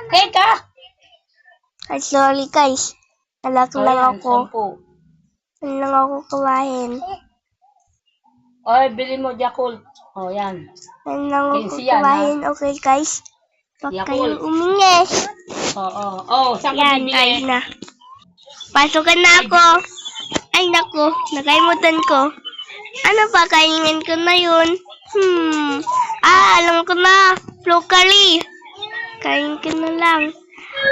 Teka! Ay, sorry guys. Alag lang ako. 10. Ano lang ako kumain. Oy, bili mo Yakult. O, yan. Ano lang ako 15 yan, kumain. Okay guys. Huwag Yakult. kayong umingis. Oo. Oh, saan ka Yan guys bibili? na. Pasukan na ako. Ay naku, nakalimutan ko. Ano pa, kainin ko na yun? Alam ko na. Locally. Kain ko na lang.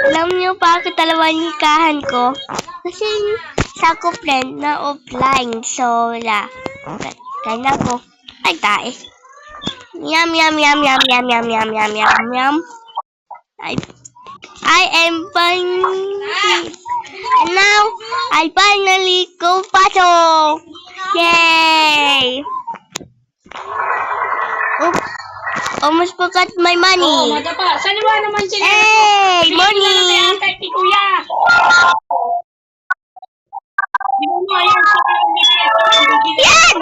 Alam niyo bakit dalawang hikahan ko? Kasi sa ko friend na offline. So, wala. Kain ako. Ay, tae. Yum, yum, yum, yum, yum, yum, yum, yum, yum, yum. I am finally. And now, I finally go pasok. Yay! Oops. Almost forgot my money. Oo, madapa. Saan ba naman sila? Hey, money! Kay Kuya. Di mo mo yan siya. Yan!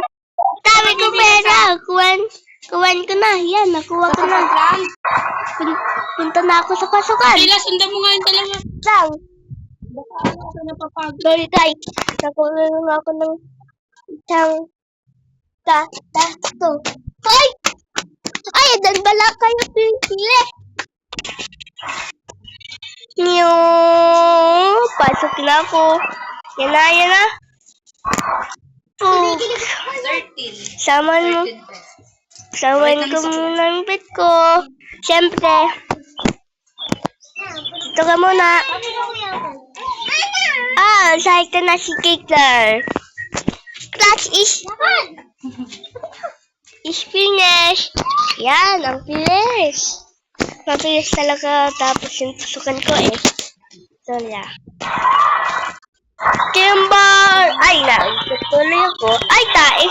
Dami ko pera. Kuwan ko na. Yan, nakuha ko na. Punta na ako sa pasukan. Sila, sundan mo nga yung dalawa. Lang. Baka ako napapagod. Sorry guys. Nakuha lang ako ng isang to. Hoy! Ay, dan bala kayo pili. Niyo, pasok na ako. Yan na, yan na. Oh. 13. Saman ko muna ang bed ko. Siyempre. Ito ka muna. Sahig ka na si Kikler. Class is finished. Yan, ang bilis. Mabilis talaga tapos yung pasukan ko eh. So, yeah. Timber! Ay, tuloy ako. Ay, tae.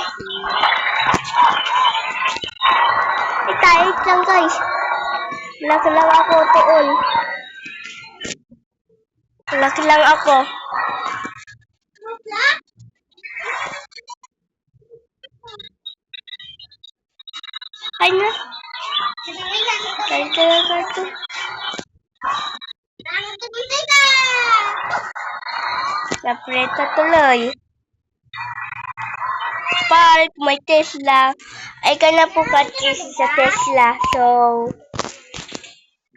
Ay, tae lang guys. Laki lang ako tuon. Laki lang ako. Ay na. Karto. Napreta tuloy. Park, may Tesla. Ay ka na po purchase sa Tesla. So,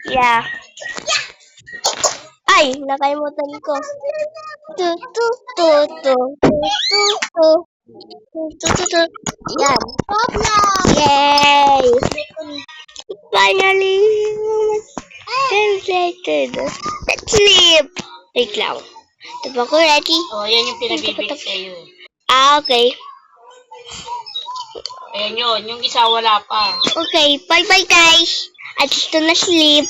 yeah. Ay, nakalimutan ko. Tu. Yan. Yay! Finally! Translated. Let's sleep! Wait lang. Ito ba ko ready? Oh, yan yung pinabibig sa'yo. Okay. Ayan yun. Yung isa wala pa. Okay, bye-bye guys. At ito na sleep.